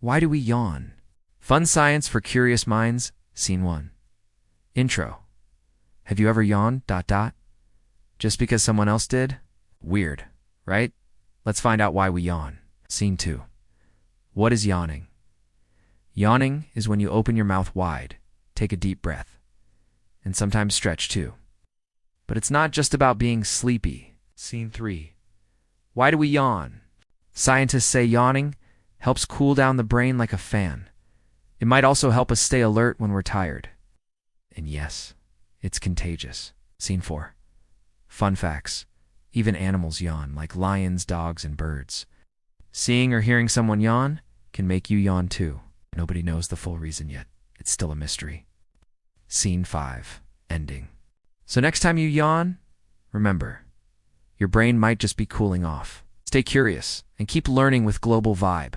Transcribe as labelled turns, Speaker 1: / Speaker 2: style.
Speaker 1: Why do we yawn? Fun science for curious minds, Scene 1. Intro. Have you ever yawned, Just because someone else did? Weird, right? Let's find out why we yawn. Scene 2. What is yawning? Yawning is when you open your mouth wide, take a deep breath, and sometimes stretch too. But it's not just about being sleepy. Scene 3. Why do we yawn? Scientists say yawning helps cool down the brain like a fan. It might also help us stay alert when we're tired. And yes, it's contagious. Scene 4. Fun facts. Even animals yawn, like lions, dogs, and birds. Seeing or hearing someone yawn can make you yawn too. Nobody knows the full reason yet. It's still a mystery. Scene 5. Ending. So next time you yawn, remember, your brain might just be cooling off. Stay curious and keep learning with Global Vibe.